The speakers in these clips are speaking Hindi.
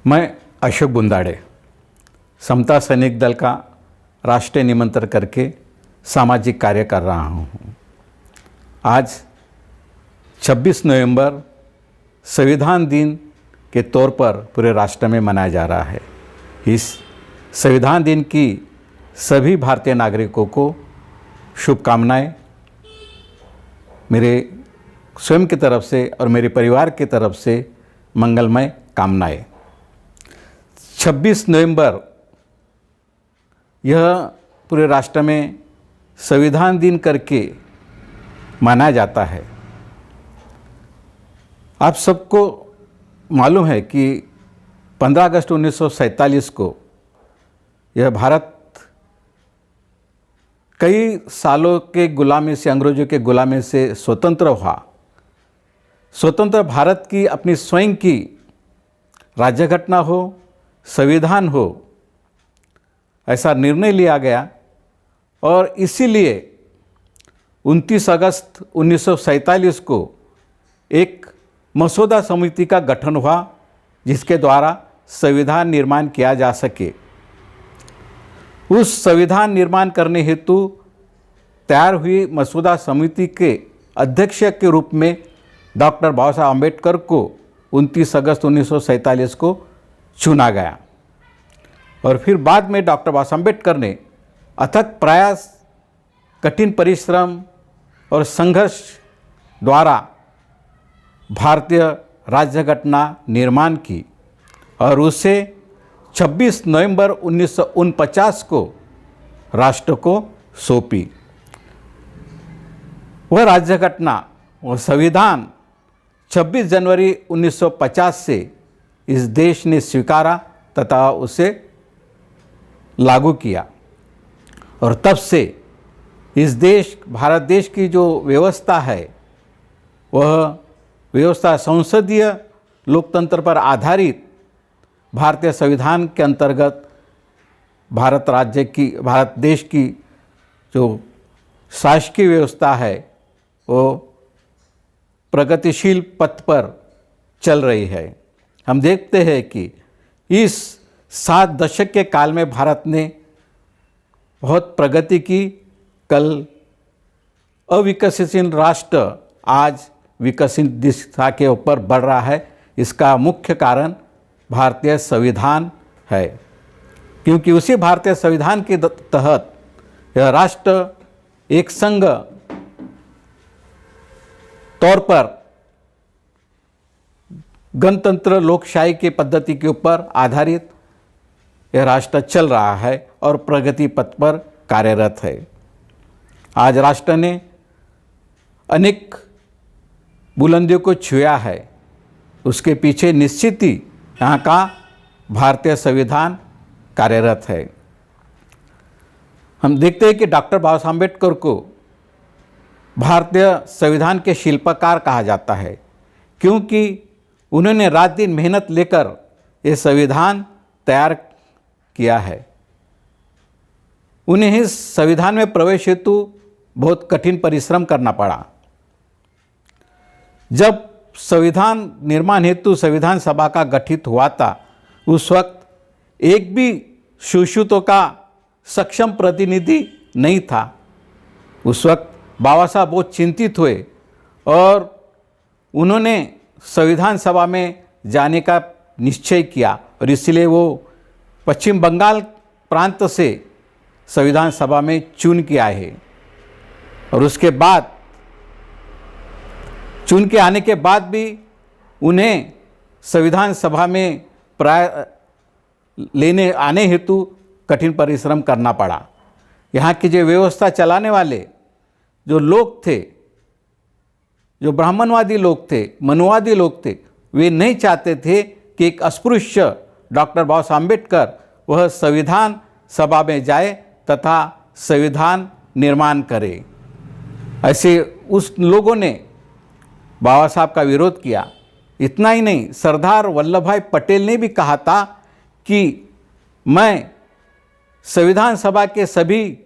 मैं अशोक बुंदाड़े समता सैनिक दल का राष्ट्रीय निमंत्रण करके सामाजिक कार्य कर रहा हूँ। आज 26 नवंबर संविधान दिन के तौर पर पूरे राष्ट्र में मनाया जा रहा है। इस संविधान दिन की सभी भारतीय नागरिकों को शुभकामनाएं मेरे स्वयं की तरफ से और मेरे परिवार की तरफ से मंगलमय कामनाएं। 26 नवंबर यह पूरे राष्ट्र में संविधान दिन करके मनाया जाता है। आप सबको मालूम है कि 15 अगस्त 1947 को यह भारत कई सालों के गुलामी से, अंग्रेजों के गुलामी से स्वतंत्र हुआ। स्वतंत्र भारत की अपनी स्वयं की राज्य घटना हो, संविधान हो, ऐसा निर्णय लिया गया और इसीलिए 29 अगस्त 1947 को एक मसौदा समिति का गठन हुआ जिसके द्वारा संविधान निर्माण किया जा सके। उस संविधान निर्माण करने हेतु तैयार हुई मसौदा समिति के अध्यक्ष के रूप में डॉक्टर बाबा साहब अम्बेडकर को 29 अगस्त 1947 को चुना गया और फिर बाद में डॉक्टर बाबा साहब अम्बेडकर ने अथक प्रयास, कठिन परिश्रम और संघर्ष द्वारा भारतीय राज्य घटना निर्माण की और उसे 26 नवंबर 1949 को राष्ट्र को सौंपी। वह राज्य घटना, वह संविधान 26 जनवरी 1950 से इस देश ने स्वीकारा तथा उसे लागू किया और तब से इस देश, भारत देश की जो व्यवस्था है वह व्यवस्था संसदीय लोकतंत्र पर आधारित भारतीय संविधान के अंतर्गत भारत देश की जो शासकीय व्यवस्था है वो प्रगतिशील पथ पर चल रही है। हम देखते हैं कि इस 7 दशक के काल में भारत ने बहुत प्रगति की। कल अविकसित राष्ट्र आज विकसित दिशा के ऊपर बढ़ रहा है। इसका मुख्य कारण भारतीय संविधान है, क्योंकि उसी भारतीय संविधान के तहत यह राष्ट्र एक संघ तौर पर गणतंत्र लोकशाही की पद्धति के ऊपर आधारित यह राष्ट्र चल रहा है और प्रगति पथ पर कार्यरत है। आज राष्ट्र ने अनेक बुलंदियों को छुआ है। उसके पीछे निश्चित ही यहाँ का भारतीय संविधान कार्यरत है। हम देखते हैं कि डॉक्टर बाबा साहब अम्बेडकर को भारतीय संविधान के शिल्पकार कहा जाता है, क्योंकि उन्होंने रात दिन मेहनत लेकर ये संविधान तैयार किया है। उन्हें इस संविधान में प्रवेश हेतु बहुत कठिन परिश्रम करना पड़ा। जब संविधान निर्माण हेतु संविधान सभा का गठित हुआ था, उस वक्त एक भी सुश्रुतों का सक्षम प्रतिनिधि नहीं था। उस वक्त बाबा साहब बहुत चिंतित हुए और उन्होंने संविधान सभा में जाने का निश्चय किया और इसलिए वो पश्चिम बंगाल प्रांत से संविधान सभा में चुन के आए हैं और उसके बाद चुन के आने के बाद भी उन्हें संविधान सभा में आने हेतु कठिन परिश्रम करना पड़ा। यहाँ की जो व्यवस्था चलाने वाले जो लोग थे, जो ब्राह्मणवादी लोग थे, मनुवादी लोग थे, वे नहीं चाहते थे कि एक अस्पृश्य डॉक्टर बाबा साहब अम्बेडकर वह संविधान सभा में जाए तथा संविधान निर्माण करे। ऐसे उस लोगों ने बाबा साहब का विरोध किया। इतना ही नहीं, सरदार वल्लभ भाई पटेल ने भी कहा था कि मैं संविधान सभा के सभी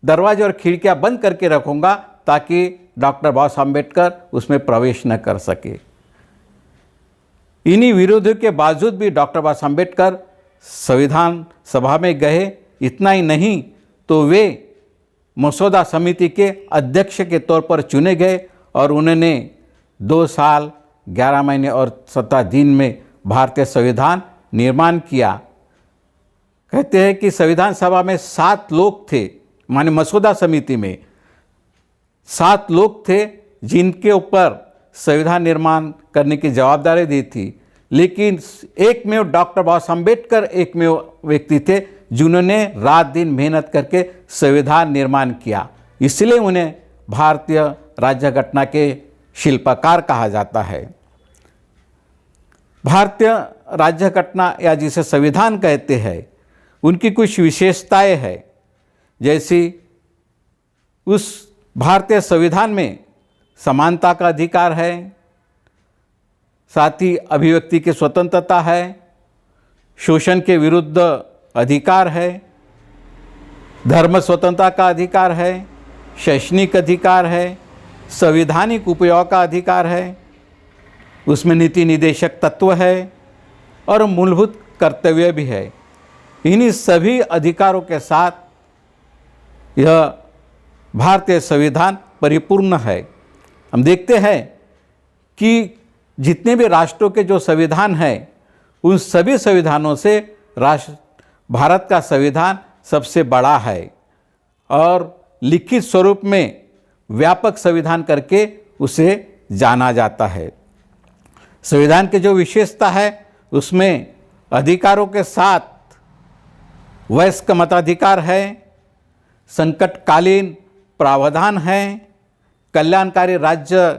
दरवाजे और खिड़कियां बंद करके रखूंगा ताकि डॉक्टर बाबा साहब अम्बेडकर उसमें प्रवेश न कर सके। इन्हीं विरोधों के बावजूद भी डॉक्टर बाबा साहब अम्बेडकर संविधान सभा में गए। इतना ही नहीं तो वे मसौदा समिति के अध्यक्ष के तौर पर चुने गए और उन्होंने 2 साल 11 महीने और 17 दिन में भारतीय संविधान निर्माण किया। कहते हैं कि संविधान सभा में 7 लोग थे, माने मसौदा समिति में 7 लोग थे जिनके ऊपर संविधान निर्माण करने की जवाबदारी दी थी, लेकिन एकमेव डॉक्टर बाबा साहब अम्बेडकर एकमेव व्यक्ति थे जिन्होंने रात दिन मेहनत करके संविधान निर्माण किया। इसलिए उन्हें भारतीय राज्य घटना के शिल्पकार कहा जाता है। भारतीय राज्य घटना या जिसे संविधान कहते हैं, उनकी कुछ विशेषताएं हैं। जैसी उस भारतीय संविधान में समानता का अधिकार है, साथ ही अभिव्यक्ति की स्वतंत्रता है, शोषण के विरुद्ध अधिकार है, धर्म स्वतंत्रता का अधिकार है, शैक्षणिक अधिकार है, संवैधानिक उपयोग का अधिकार है, उसमें नीति निदेशक तत्व है और मूलभूत कर्तव्य भी है। इन्हीं सभी अधिकारों के साथ यह भारतीय संविधान परिपूर्ण है। हम देखते हैं कि जितने भी राष्ट्रों के जो संविधान हैं, उन सभी संविधानों से भारत का संविधान सबसे बड़ा है और लिखित स्वरूप में व्यापक संविधान करके उसे जाना जाता है। संविधान की जो विशेषता है, उसमें अधिकारों के साथ वयस्क मताधिकार है, संकटकालीन प्रावधान है, कल्याणकारी राज्य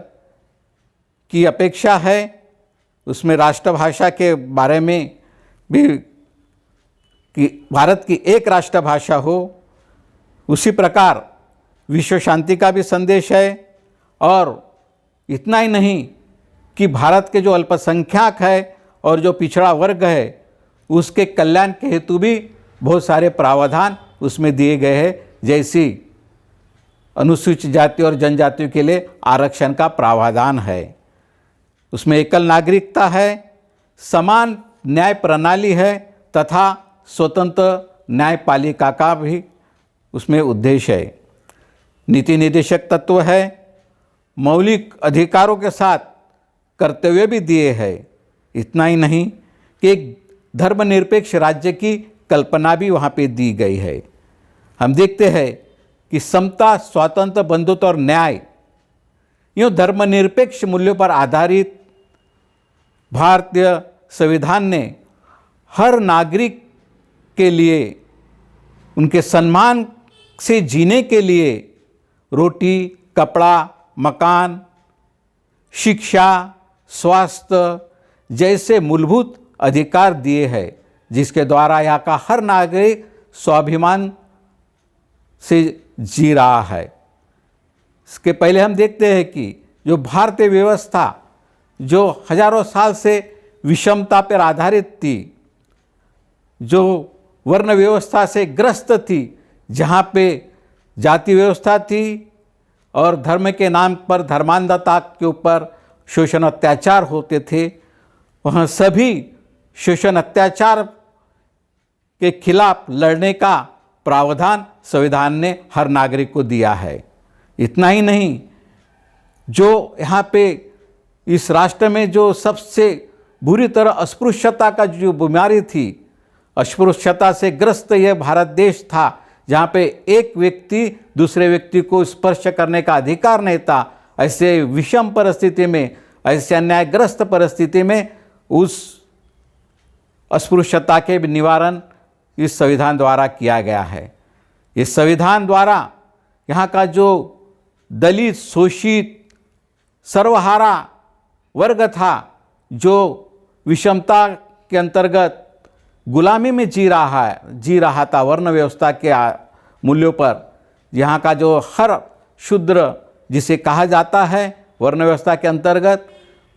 की अपेक्षा है, उसमें राष्ट्रभाषा के बारे में भी कि भारत की एक राष्ट्रभाषा हो, उसी प्रकार विश्व शांति का भी संदेश है। और इतना ही नहीं कि भारत के जो अल्पसंख्यक है और जो पिछड़ा वर्ग है, उसके कल्याण के हेतु भी बहुत सारे प्रावधान उसमें दिए गए हैं। जैसी अनुसूचित जाति और जनजातियों के लिए आरक्षण का प्रावधान है, उसमें एकल नागरिकता है, समान न्याय प्रणाली है तथा स्वतंत्र न्यायपालिका का भी उसमें उद्देश्य है। नीति निदेशक तत्व है, मौलिक अधिकारों के साथ कर्तव्य भी दिए हैं। इतना ही नहीं कि एक धर्मनिरपेक्ष राज्य की कल्पना भी वहाँ पे दी गई है। हम देखते हैं कि समता, स्वातंत्र्य, बंधुत्व और न्याय, यूँ धर्मनिरपेक्ष मूल्यों पर आधारित भारतीय संविधान ने हर नागरिक के लिए उनके सम्मान से जीने के लिए रोटी, कपड़ा, मकान, शिक्षा, स्वास्थ्य जैसे मूलभूत अधिकार दिए हैं, जिसके द्वारा यहाँ का हर नागरिक स्वाभिमान से जी रहा है। इसके पहले हम देखते हैं कि जो भारतीय व्यवस्था जो हजारों साल से विषमता पर आधारित थी, जो वर्ण व्यवस्था से ग्रस्त थी, जहाँ पे जाति व्यवस्था थी और धर्म के नाम पर धर्मांधता के ऊपर शोषण अत्याचार होते थे, वहाँ सभी शोषण अत्याचार के खिलाफ लड़ने का प्रावधान संविधान ने हर नागरिक को दिया है। इतना ही नहीं, जो यहाँ पे इस राष्ट्र में जो सबसे बुरी तरह अस्पृश्यता का जो बीमारी थी, अस्पृश्यता से ग्रस्त यह भारत देश था, जहाँ पे एक व्यक्ति दूसरे व्यक्ति को स्पर्श करने का अधिकार नहीं था। ऐसे विषम परिस्थिति में, ऐसे अन्यायग्रस्त परिस्थिति में उस अस्पृश्यता के निवारण इस संविधान द्वारा किया गया है। इस संविधान द्वारा यहाँ का जो दलित, शोषित, सर्वहारा वर्ग था, जो विषमता के अंतर्गत गुलामी में जी रहा था वर्ण व्यवस्था के मूल्यों पर, यहाँ का जो हर शूद्र जिसे कहा जाता है वर्ण व्यवस्था के अंतर्गत,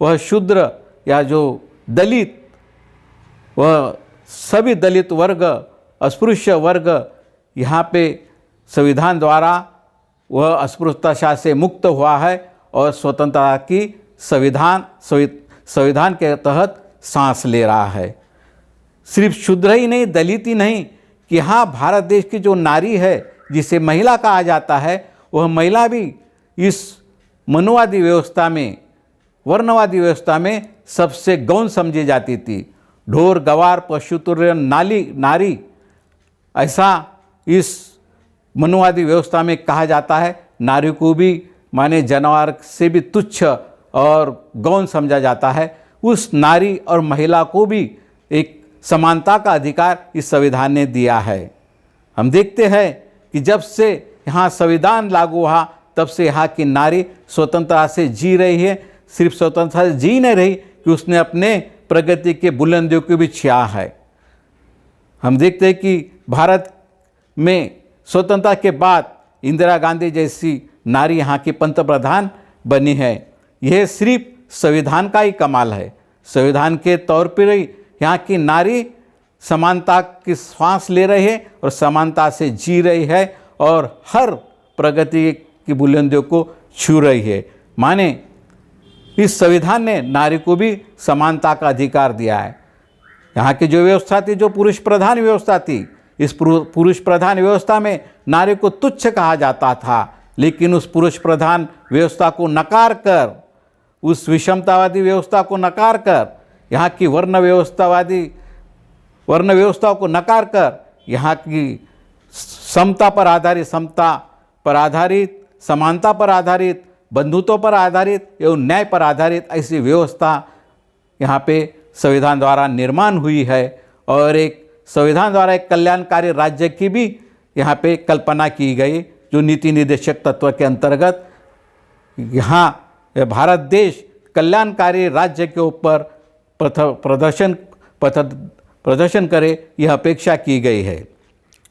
वह शूद्र या जो दलित, वह सभी दलित वर्ग, अस्पृश्य वर्ग यहाँ पे संविधान द्वारा वह अस्पृश्यता से मुक्त हुआ है और स्वतंत्रता की संविधान के तहत सांस ले रहा है। सिर्फ शूद्र ही नहीं, दलित ही नहीं, कि हाँ, भारत देश की जो नारी है, जिसे महिला कहा जाता है, वह महिला भी इस मनुवादी व्यवस्था में, वर्णवादी व्यवस्था में सबसे गौण समझी जाती थी। ढोर गवार पशुतुल्य नारी, ऐसा इस मनुवादी व्यवस्था में कहा जाता है। नारी को भी माने जानवर से भी तुच्छ और गौण समझा जाता है। उस नारी और महिला को भी एक समानता का अधिकार इस संविधान ने दिया है। हम देखते हैं कि जब से यहाँ संविधान लागू हुआ, तब से यहाँ की नारी स्वतंत्रता से जी रही है। सिर्फ स्वतंत्रता से जी नहीं रही कि उसने अपने प्रगति के बुलंदियों को भी छुआ है। हम देखते हैं कि भारत में स्वतंत्रता के बाद इंदिरा गांधी जैसी नारी यहाँ की पंतप्रधान बनी है। यह सिर्फ संविधान का ही कमाल है। संविधान के तौर पर ही यहाँ की नारी समानता की श्वास ले रही है और समानता से जी रही है और हर प्रगति की बुलंदियों को छू रही है। माने इस संविधान ने नारी को भी समानता का अधिकार दिया है। यहाँ की जो व्यवस्था थी, जो पुरुष प्रधान व्यवस्था थी, इस पुरुष प्रधान व्यवस्था में नारी को तुच्छ कहा जाता था, लेकिन उस पुरुष प्रधान व्यवस्था को नकार कर, उस विषमतावादी व्यवस्था को नकार कर, यहाँ की वर्ण व्यवस्था को नकार कर, यहाँ की समता पर आधारित, समानता पर आधारित, बंधुत्व पर आधारित एवं न्याय पर आधारित ऐसी व्यवस्था यहाँ पे संविधान द्वारा निर्माण हुई है। और एक संविधान द्वारा एक कल्याणकारी राज्य की भी यहाँ पे कल्पना की गई, जो नीति निर्देशक तत्व के अंतर्गत यहाँ भारत देश कल्याणकारी राज्य के ऊपर प्रदर्शन करे, यह अपेक्षा की गई है।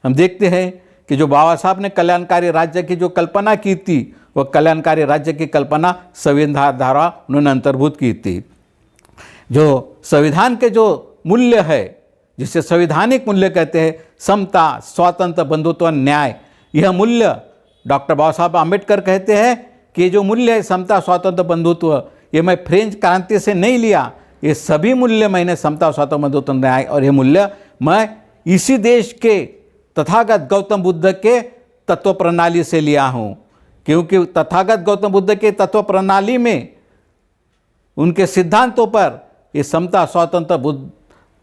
हम देखते हैं कि जो बाबा साहब ने कल्याणकारी राज्य की जो कल्पना की थी, वह कल्याणकारी राज्य की कल्पना संविधान द्वारा उन्होंने अंतर्भूत की थी। जो संविधान के जो मूल्य है, जिसे संवैधानिक मूल्य कहते हैं, समता, स्वातंत्र्य, बंधुत्व, न्याय, यह मूल्य डॉक्टर बाबा साहब आम्बेडकर कहते हैं कि ये जो मूल्य है समता, स्वातंत्र्य, बंधुत्व, ये मैं फ्रेंच क्रांति से नहीं लिया। ये सभी मूल्य मैंने समता, स्वातंत्र्य, बंधुत्व, न्याय और ये मूल्य मैं इसी देश के तथागत गौतम बुद्ध के तत्व प्रणाली से लिया हूँ। क्योंकि तथागत गौतम बुद्ध के तत्व प्रणाली में, उनके सिद्धांतों पर ये समता, स्वातंत्र्य, बुद्ध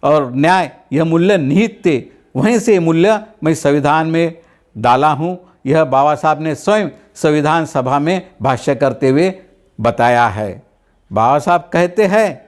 और न्याय, यह मूल्य निहित थे। वहीं से ये मूल्य मैं संविधान में डाला हूँ। यह बाबा साहब ने स्वयं संविधान सभा में भाष्य करते हुए बताया है। बाबा साहब कहते हैं,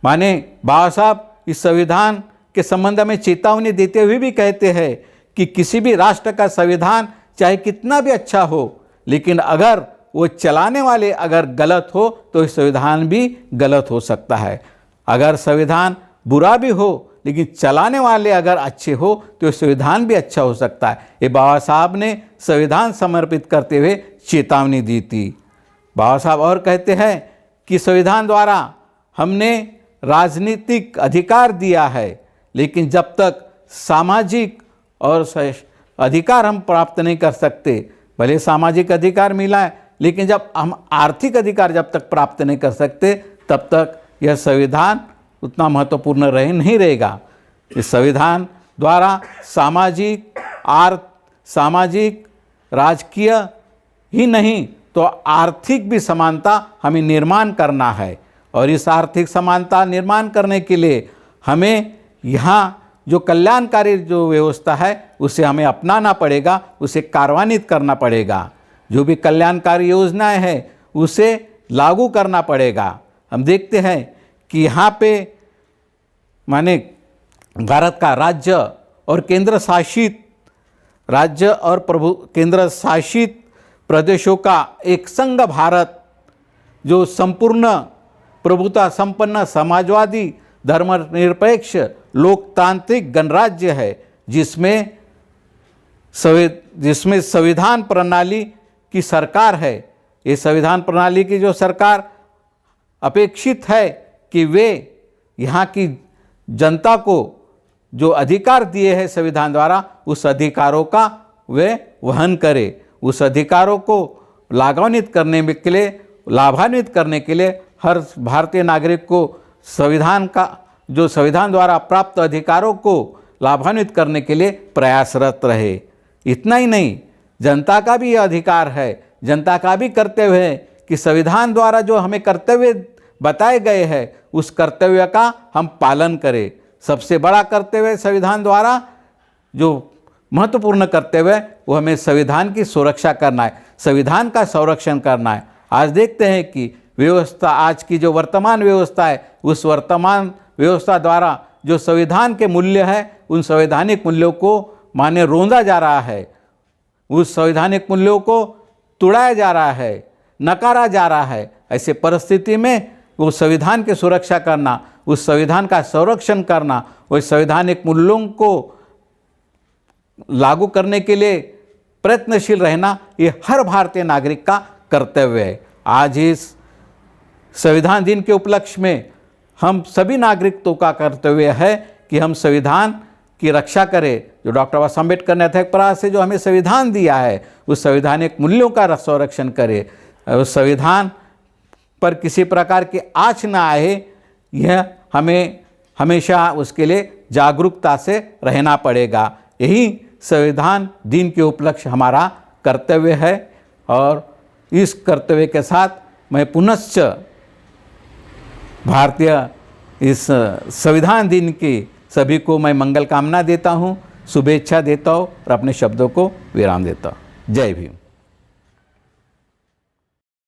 माने बाबा साहब इस संविधान के संबंध में चेतावनी देते हुए भी कहते हैं कि किसी भी राष्ट्र का संविधान चाहे कितना भी अच्छा हो, लेकिन अगर वो चलाने वाले अगर गलत हो तो संविधान भी गलत हो सकता है। अगर संविधान बुरा भी हो लेकिन चलाने वाले अगर अच्छे हो तो संविधान भी अच्छा हो सकता है। ये बाबा साहब ने संविधान समर्पित करते हुए चेतावनी दी थी। बाबा साहब और कहते हैं कि संविधान द्वारा हमने राजनीतिक अधिकार दिया है, लेकिन जब तक सामाजिक और अधिकार हम प्राप्त नहीं कर सकते, भले सामाजिक अधिकार मिला है, लेकिन जब हम आर्थिक अधिकार जब तक प्राप्त नहीं कर सकते, तब तक यह संविधान उतना महत्वपूर्ण नहीं रहेगा। इस संविधान द्वारा सामाजिक, राजकीय ही नहीं तो आर्थिक भी समानता हमें निर्माण करना है। और इस आर्थिक समानता निर्माण करने के लिए हमें यहाँ जो कल्याणकारी जो व्यवस्था है उसे हमें अपनाना पड़ेगा, उसे कार्यान्वित करना पड़ेगा। जो भी कल्याणकारी योजनाएं हैं उसे लागू करना पड़ेगा। हम देखते हैं कि यहाँ पे माने भारत का राज्य और केंद्र शासित प्रदेशों का एक संघ भारत, जो संपूर्ण प्रभुता संपन्न समाजवादी धर्मनिरपेक्ष लोकतांत्रिक गणराज्य है, जिसमें संविधान प्रणाली की सरकार है। ये संविधान प्रणाली की जो सरकार अपेक्षित है कि वे यहाँ की जनता को जो अधिकार दिए हैं संविधान द्वारा, उस अधिकारों का वे वहन करे। उस अधिकारों को लाभान्वित करने के लिए हर भारतीय नागरिक को संविधान का जो संविधान द्वारा प्राप्त अधिकारों को लाभान्वित करने के लिए प्रयासरत रहे। इतना ही नहीं, जनता का भी यह अधिकार है, जनता का भी कर्तव्य है कि संविधान द्वारा जो हमें कर्तव्य बताए गए हैं उस कर्तव्य का हम पालन करें। सबसे बड़ा कर्तव्य संविधान द्वारा जो महत्वपूर्ण कर्तव्य है वो हमें संविधान की सुरक्षा करना है, संविधान का संरक्षण करना है। आज देखते हैं कि व्यवस्था, आज की जो वर्तमान व्यवस्था है, उस वर्तमान व्यवस्था द्वारा जो संविधान के मूल्य है उन संवैधानिक मूल्यों को माने रोंदा जा रहा है, उस संवैधानिक मूल्यों को तोड़ाया जा रहा है, नकारा जा रहा है। ऐसे परिस्थिति में वो संविधान की सुरक्षा करना, उस संविधान का संरक्षण करना, उस संवैधानिक मूल्यों को लागू करने के लिए प्रयत्नशील रहना, ये हर भारतीय नागरिक का कर्तव्य है। आज इस संविधान दिन के उपलक्ष्य में हम सभी नागरिकों का कर्तव्य है कि हम संविधान की रक्षा करें। जो डॉक्टर बाबा साहब अम्बेडकर ने अथक प्रयास से जो हमें संविधान दिया है उस संवैधानिक मूल्यों का संरक्षण करें, उस संविधान पर किसी प्रकार की आँच न आए, यह हमें हमेशा उसके लिए जागरूकता से रहना पड़ेगा। यही संविधान दिन के उपलक्ष्य हमारा कर्तव्य है और इस कर्तव्य के साथ मैं पुनश्च भारतीय इस संविधान दिन की सभी को मैं मंगल कामना देता हूँ, शुभेच्छा देता हूँ और अपने शब्दों को विराम देता हूँ। जय भीम।